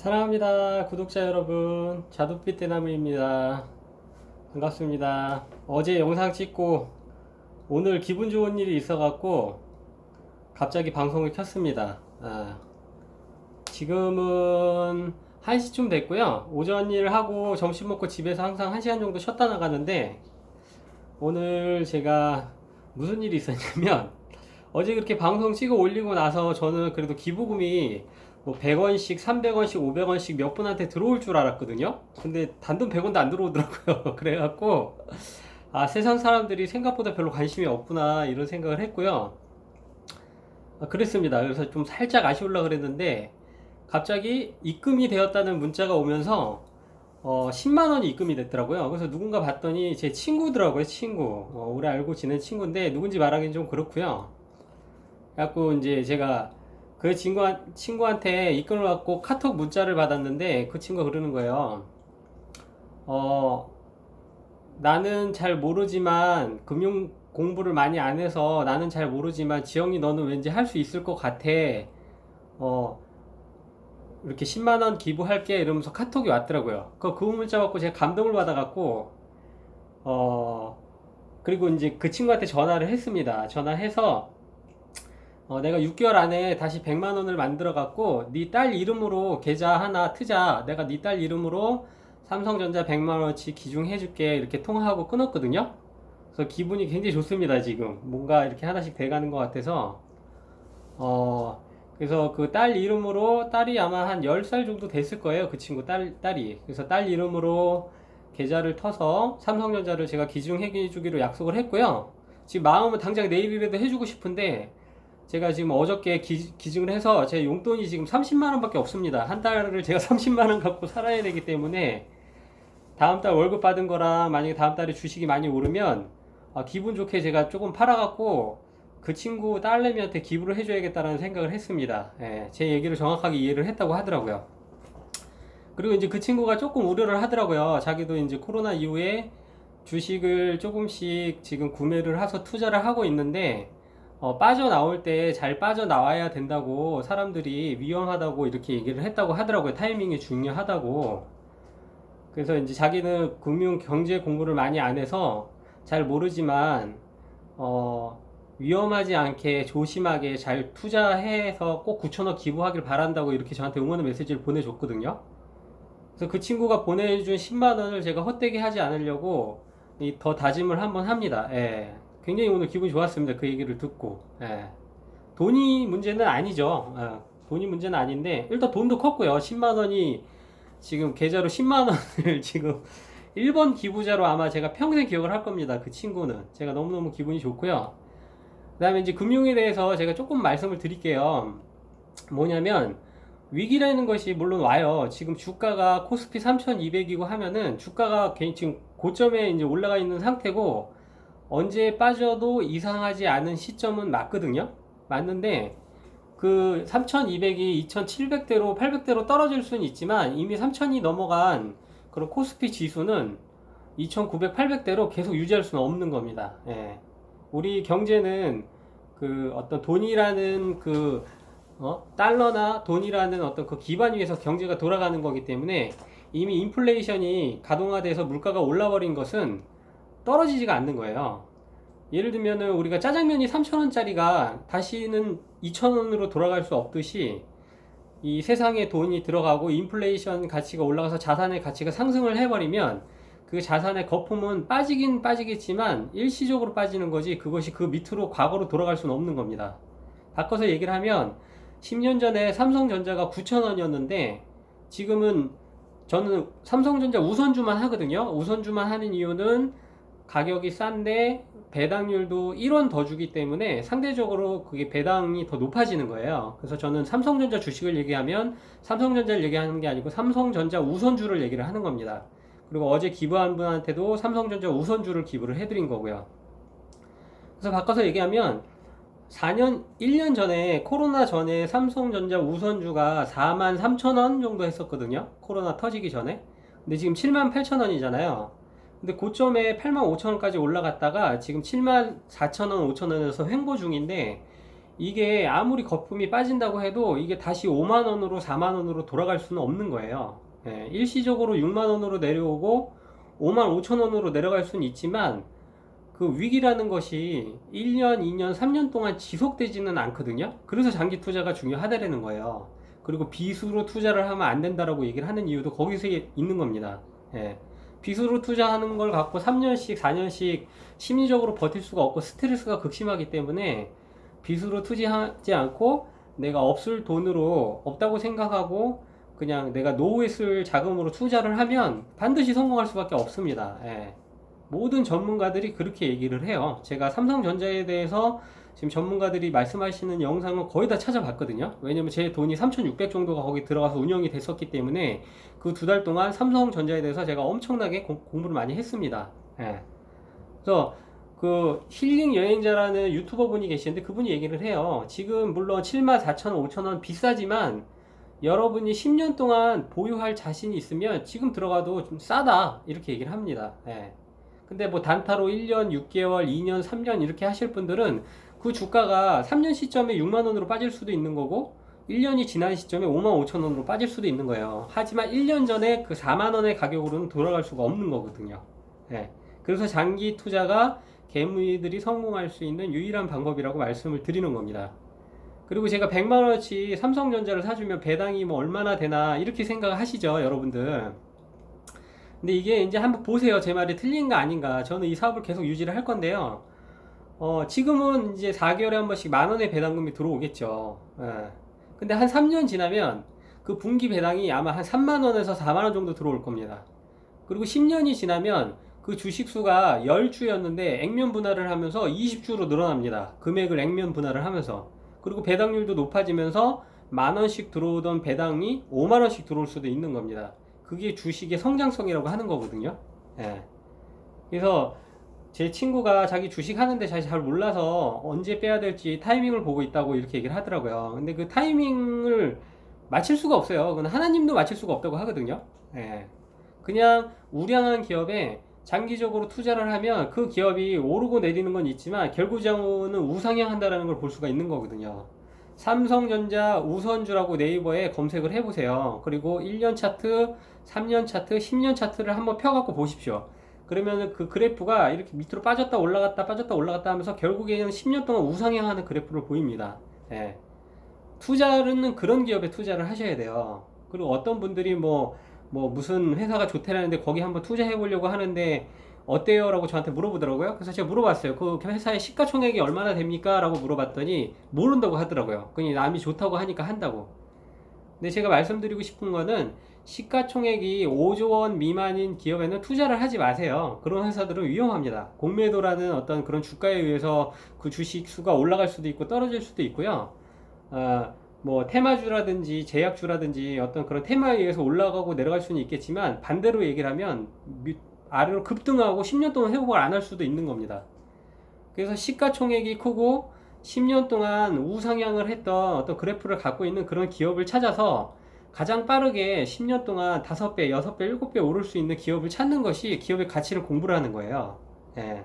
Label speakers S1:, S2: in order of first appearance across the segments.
S1: 사랑합니다. 구독자 여러분. 자두빛 대나무입니다. 반갑습니다. 어제 영상 찍고 오늘 기분 좋은 일이 있어갖고 갑자기 방송을 켰습니다. 지금은 1시쯤 됐고요. 오전 일 하고 점심 먹고 집에서 항상 1시간 정도 쉬었다 나가는데 오늘 제가 무슨 일이 있었냐면 어제 그렇게 방송 찍어 올리고 나서 저는 그래도 기부금이 뭐 100원씩, 300원씩, 500원씩 몇 분한테 들어올 줄 알았거든요. 근데 단돈 100원도 안 들어오더라고요. 그래갖고 세상 사람들이 생각보다 별로 관심이 없구나 이런 생각을 했고요. 그랬습니다. 그래서 좀 살짝 아쉬우려고 그랬는데 갑자기 입금이 되었다는 문자가 오면서 10만원이 입금이 됐더라고요. 그래서 누군가 봤더니 제 친구더라고요. 친구. 오래 알고 지낸 친구인데 누군지 말하기는 좀 그렇고요. 그래갖고 이제 제가 그 친구한테 입금을 받고 카톡 문자를 받았는데 그 친구가 그러는 거예요. 나는 잘 모르지만 금융 공부를 많이 안 해서 나는 잘 모르지만 지영이 너는 왠지 할 수 있을 것 같아. 이렇게 10만원 기부할게 이러면서 카톡이 왔더라고요. 그 문자 받고 제가 감동을 받아갖고 그리고 이제 그 친구한테 전화를 했습니다. 전화해서 내가 6개월 안에 다시 100만원을 만들어 갖고 네 딸 이름으로 계좌 하나 트자. 내가 네 딸 이름으로 삼성전자 100만원어치 기증해 줄게. 이렇게 통화하고 끊었거든요. 그래서 기분이 굉장히 좋습니다. 지금 뭔가 이렇게 하나씩 돼가는 것 같아서 그래서 그 딸 이름으로, 딸이 아마 한 10살 정도 됐을 거예요. 그 친구 딸이. 그래서 딸 이름으로 계좌를 터서 삼성전자를 제가 기증해 주기로 약속을 했고요. 지금 마음은 당장 내일이라도 해주고 싶은데 제가 지금 어저께 기증을 해서 제 용돈이 지금 30만원 밖에 없습니다. 한 달을 제가 30만원 갖고 살아야 되기 때문에 다음 달 월급 받은 거랑 만약에 다음 달에 주식이 많이 오르면 기분 좋게 제가 조금 팔아갖고 그 친구 딸내미한테 기부를 해줘야겠다라는 생각을 했습니다. 제 얘기를 정확하게 이해를 했다고 하더라고요. 그리고 이제 그 친구가 조금 우려를 하더라고요. 자기도 이제 코로나 이후에 주식을 조금씩 지금 구매를 해서 투자를 하고 있는데 빠져나올 때 잘 빠져나와야 된다고 사람들이 위험하다고 이렇게 얘기를 했다고 하더라고요. 타이밍이 중요하다고. 그래서 이제 자기는 금융 경제 공부를 많이 안 해서 잘 모르지만 위험하지 않게 조심하게 잘 투자해서 꼭 9천억 기부하길 바란다고 이렇게 저한테 응원의 메시지를 보내줬거든요. 그래서 그 친구가 보내준 10만원을 제가 헛되게 하지 않으려고 더 다짐을 한번 합니다. 굉장히 오늘 기분이 좋았습니다. 그 얘기를 듣고. 돈이 문제는 아니죠. 돈이 문제는 아닌데 일단 돈도 컸고요. 10만원이 지금 계좌로 10만원을 지금 1번 기부자로 아마 제가 평생 기억을 할 겁니다. 그 친구는. 제가 너무너무 기분이 좋고요. 그 다음에 이제 금융에 대해서 제가 조금 말씀을 드릴게요. 뭐냐면 위기라는 것이 물론 와요. 지금 주가가 코스피 3200이고 하면은 주가가 지금 고점에 이제 올라가 있는 상태고 언제 빠져도 이상하지 않은 시점은 맞거든요. 맞는데 그 3200이 2700대로 800대로 떨어질 수는 있지만 이미 3000이 넘어간 그런 코스피 지수는 2900, 800대로 계속 유지할 수는 없는 겁니다. 우리 경제는 그 어떤 돈이라는 그 달러나 돈이라는 어떤 그 기반 위에서 경제가 돌아가는 거기 때문에 이미 인플레이션이 가동화돼서 물가가 올라버린 것은 떨어지지가 않는 거예요. 예를 들면은 우리가 짜장면이 3,000원짜리가 다시는 2,000원으로 돌아갈 수 없듯이 이 세상에 돈이 들어가고 인플레이션 가치가 올라가서 자산의 가치가 상승을 해버리면 그 자산의 거품은 빠지긴 빠지겠지만 일시적으로 빠지는 거지 그것이 그 밑으로 과거로 돌아갈 수는 없는 겁니다. 바꿔서 얘기를 하면 10년 전에 삼성전자가 9,000원이었는데 지금은 저는 삼성전자 우선주만 하거든요. 우선주만 하는 이유는 가격이 싼데 배당률도 1원 더 주기 때문에 상대적으로 그게 배당이 더 높아지는 거예요. 그래서 저는 삼성전자 주식을 얘기하면 삼성전자를 얘기하는 게 아니고 삼성전자 우선주를 얘기를 하는 겁니다. 그리고 어제 기부한 분한테도 삼성전자 우선주를 기부를 해드린 거고요. 그래서 바꿔서 얘기하면 1년 전에 코로나 전에 삼성전자 우선주가 43,000원 정도 했었거든요. 코로나 터지기 전에. 근데 지금 78,000원이잖아요. 근데 고점에 85,000원까지 올라갔다가 지금 74,000원, 5,000원에서 횡보 중인데 이게 아무리 거품이 빠진다고 해도 이게 다시 5만 원으로 4만 원으로 돌아갈 수는 없는 거예요. 예, 일시적으로 6만 원으로 내려오고 5만 5천 원으로 내려갈 수는 있지만 그 위기라는 것이 1년, 2년, 3년 동안 지속되지는 않거든요. 그래서 장기 투자가 중요하다라는 거예요. 그리고 비수로 투자를 하면 안 된다라고 얘기를 하는 이유도 거기서 있는 겁니다. 예. 비수로 투자하는 걸 갖고 3년씩, 4년씩 심리적으로 버틸 수가 없고 스트레스가 극심하기 때문에 비수로 투자하지 않고 내가 없을 돈으로 없다고 생각하고 그냥 내가 노후에 쓸 자금으로 투자를 하면 반드시 성공할 수밖에 없습니다. 예. 모든 전문가들이 그렇게 얘기를 해요. 제가 삼성전자에 대해서 지금 전문가들이 말씀하시는 영상을 거의 다 찾아봤거든요. 왜냐면 제 돈이 3,600 정도가 거기 들어가서 운영이 됐었기 때문에 그 2달 동안 삼성전자에 대해서 제가 엄청나게 공부를 많이 했습니다. 예. 그래서 그 힐링 여행자라는 유튜버 분이 계시는데 그분이 얘기를 해요. 지금 물론 74,000원, 5,000원 비싸지만 여러분이 10년 동안 보유할 자신이 있으면 지금 들어가도 좀 싸다 이렇게 얘기를 합니다. 예. 근데 뭐 단타로 1년, 6개월, 2년, 3년 이렇게 하실 분들은 그 주가가 3년 시점에 6만 원으로 빠질 수도 있는 거고 1년이 지난 시점에 5만 5천 원으로 빠질 수도 있는 거예요. 하지만 1년 전에 그 4만 원의 가격으로는 돌아갈 수가 없는 거거든요. 예. 그래서 장기 투자가 개미들이 성공할 수 있는 유일한 방법이라고 말씀을 드리는 겁니다. 그리고 제가 100만 원어치 삼성전자를 사주면 배당이 뭐 얼마나 되나 이렇게 생각하시죠, 여러분들. 근데 이게 이제 한번 보세요. 제 말이 틀린가 아닌가. 저는 이 사업을 계속 유지를 할 건데요. 지금은 이제 4개월에 한 번씩 만 원의 배당금이 들어오겠죠. 예. 근데 한 3년 지나면 그 분기 배당이 아마 한 3만 원에서 4만 원 정도 들어올 겁니다. 그리고 10년이 지나면 그 주식 수가 10주였는데 액면 분할을 하면서 20주로 늘어납니다. 금액을 액면 분할을 하면서. 그리고 배당률도 높아지면서 만 원씩 들어오던 배당이 5만 원씩 들어올 수도 있는 겁니다. 그게 주식의 성장성이라고 하는 거거든요. 예. 그래서 제 친구가 자기 주식 하는데 잘 몰라서 언제 빼야 될지 타이밍을 보고 있다고 이렇게 얘기를 하더라고요. 근데 그 타이밍을 맞출 수가 없어요. 그건 하나님도 맞출 수가 없다고 하거든요. 예. 그냥 우량한 기업에 장기적으로 투자를 하면 그 기업이 오르고 내리는 건 있지만 결국적으로는 우상향한다라는 걸 볼 수가 있는 거거든요. 삼성전자 우선주라고 네이버에 검색을 해보세요. 그리고 1년 차트, 3년 차트, 10년 차트를 한번 펴갖고 보십시오. 그러면 그 그래프가 이렇게 밑으로 빠졌다 올라갔다 빠졌다 올라갔다 하면서 결국에는 10년 동안 우상향하는 그래프를 보입니다. 예. 투자는 그런 기업에 투자를 하셔야 돼요. 그리고 어떤 분들이 뭐 무슨 회사가 좋다라는데 거기 한번 투자해 보려고 하는데 어때요? 라고 저한테 물어보더라고요. 그래서 제가 물어봤어요. 그 회사의 시가총액이 얼마나 됩니까? 라고 물어봤더니 모른다고 하더라고요. 그냥 남이 좋다고 하니까 한다고. 근데 제가 말씀드리고 싶은 거는 시가총액이 5조 원 미만인 기업에는 투자를 하지 마세요. 그런 회사들은 위험합니다. 공매도라는 어떤 그런 주가에 의해서 그 주식 수가 올라갈 수도 있고 떨어질 수도 있고요. 뭐 테마주라든지 제약주라든지 어떤 그런 테마에 의해서 올라가고 내려갈 수는 있겠지만 반대로 얘기를 하면 아래로 급등하고 10년 동안 회복을 안 할 수도 있는 겁니다. 그래서 시가총액이 크고 10년 동안 우상향을 했던 어떤 그래프를 갖고 있는 그런 기업을 찾아서 가장 빠르게 10년 동안 5배, 6배, 7배 오를 수 있는 기업을 찾는 것이 기업의 가치를 공부를 하는 거예요. 예.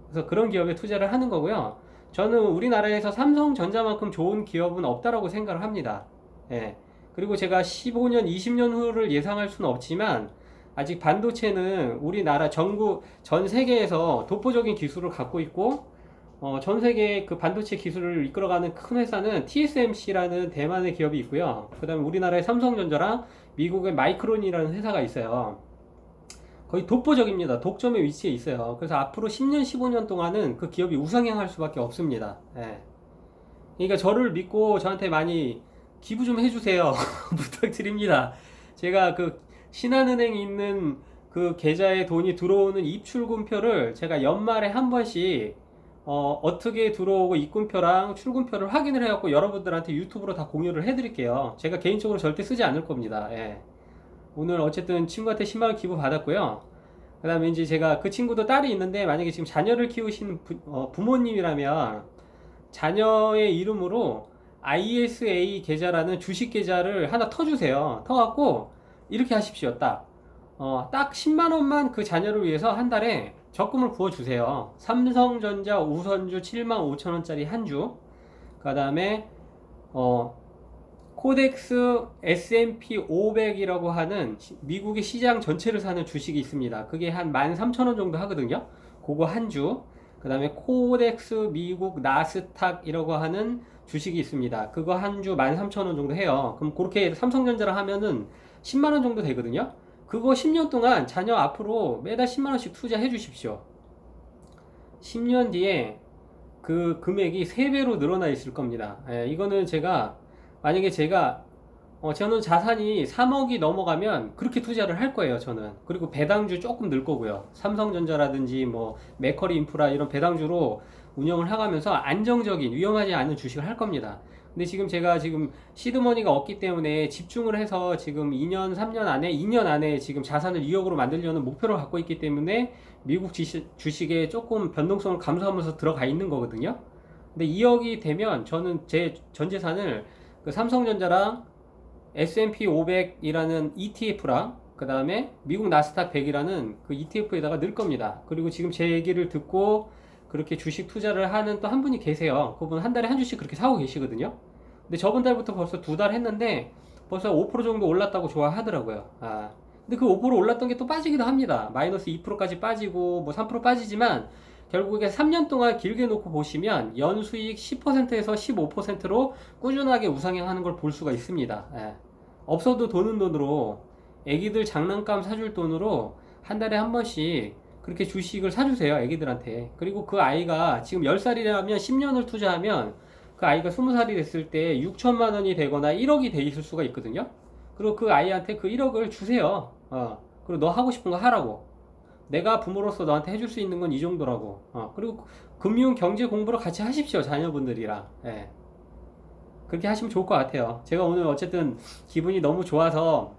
S1: 그래서 그런 기업에 투자를 하는 거고요. 저는 우리나라에서 삼성전자만큼 좋은 기업은 없다라고 생각을 합니다. 예. 그리고 제가 15년, 20년 후를 예상할 수는 없지만 아직 반도체는 우리나라 전 세계에서 독보적인 기술을 갖고 있고 전 세계 그 반도체 기술을 이끌어가는 큰 회사는 TSMC라는 대만의 기업이 있고요. 그 다음에 우리나라의 삼성전자랑 미국의 마이크론이라는 회사가 있어요. 거의 독보적입니다. 독점의 위치에 있어요. 그래서 앞으로 10년, 15년 동안은 그 기업이 우상향할 수밖에 없습니다. 예. 그러니까 저를 믿고 저한테 많이 기부 좀 해주세요. 부탁드립니다. 제가 그 신한은행에 있는 그 계좌에 돈이 들어오는 입출금표를 제가 연말에 한 번씩 어떻게 들어오고 입금표랑 출금표를 확인을 해갖고 여러분들한테 유튜브로 다 공유를 해드릴게요. 제가 개인적으로 절대 쓰지 않을 겁니다. 예. 오늘 어쨌든 친구한테 10만원 기부 받았고요. 그 다음에 이제 제가 그 친구도 딸이 있는데 만약에 지금 자녀를 키우시는 부모님이라면 자녀의 이름으로 ISA 계좌라는 주식 계좌를 하나 터주세요. 터갖고 이렇게 하십시오. 딱 10만원만 그 자녀를 위해서 한 달에 적금을 부어주세요. 삼성전자 우선주 75,000원짜리 한 주. 그 다음에 코덱스 S&P 500이라고 하는 미국의 시장 전체를 사는 주식이 있습니다. 그게 한 13,000원 정도 하거든요. 그거 한 주. 그 다음에 코덱스 미국 나스닥이라고 하는 주식이 있습니다. 그거 한 주 13,000원 정도 해요. 그럼 그렇게 삼성전자를 하면은 10만원 정도 되거든요. 그거 10년 동안 자녀 앞으로 매달 10만원씩 투자해 주십시오. 10년 뒤에 그 금액이 3배로 늘어나 있을 겁니다. 예, 이거는 만약에 저는 자산이 3억이 넘어가면 그렇게 투자를 할 거예요, 저는. 그리고 배당주 조금 늘 거고요. 삼성전자라든지 뭐 메커리 인프라 이런 배당주로 운영을 해가면서 안정적인 위험하지 않은 주식을 할 겁니다. 근데 제가 시드머니가 없기 때문에 집중을 해서 지금 2년, 3년 안에, 2년 안에 지금 자산을 2억으로 만들려는 목표를 갖고 있기 때문에 미국 주식에 조금 변동성을 감소하면서 들어가 있는 거거든요. 근데 2억이 되면 저는 제 전 재산을 그 삼성전자랑 S&P 500이라는 ETF랑 그 다음에 미국 나스닥 100이라는 그 ETF에다가 넣을 겁니다. 그리고 지금 제 얘기를 듣고 그렇게 주식 투자를 하는 또 한 분이 계세요. 그분 한 달에 한 주씩 그렇게 사고 계시거든요. 근데 저번 달부터 벌써 2달 했는데 벌써 5% 정도 올랐다고 좋아하더라고요. 근데 그 5% 올랐던 게 또 빠지기도 합니다. 마이너스 2%까지 빠지고 뭐 3% 빠지지만 결국에 3년 동안 길게 놓고 보시면 연수익 10%에서 15%로 꾸준하게 우상향하는 걸 볼 수가 있습니다. 없어도 도는 돈으로 애기들 장난감 사줄 돈으로 한 달에 한 번씩 그렇게 주식을 사주세요, 애기들한테. 그리고 그 아이가 지금 10살이라면 10년을 투자하면 그 아이가 20살이 됐을 때 6천만 원이 되거나 1억이 돼 있을 수가 있거든요. 그리고 그 아이한테 그 1억을 주세요. 그리고 너 하고 싶은 거 하라고. 내가 부모로서 너한테 해줄 수 있는 건 이 정도라고. 그리고 금융 경제 공부를 같이 하십시오, 자녀분들이랑. 예. 그렇게 하시면 좋을 것 같아요. 제가 오늘 어쨌든 기분이 너무 좋아서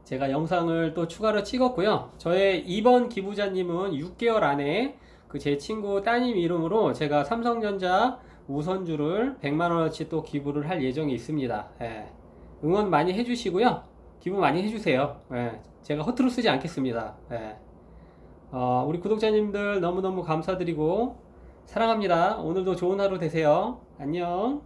S1: 제가 영상을 또 추가로 찍었고요. 저의 2번 기부자님은 6개월 안에 그 제 친구 따님 이름으로 제가 삼성전자 우선주를 100만원어치 또 기부를 할 예정이 있습니다. 예. 응원 많이 해주시고요. 기부 많이 해주세요. 예. 제가 허투루 쓰지 않겠습니다. 예. 우리 구독자님들 너무너무 감사드리고 사랑합니다. 오늘도 좋은 하루 되세요. 안녕.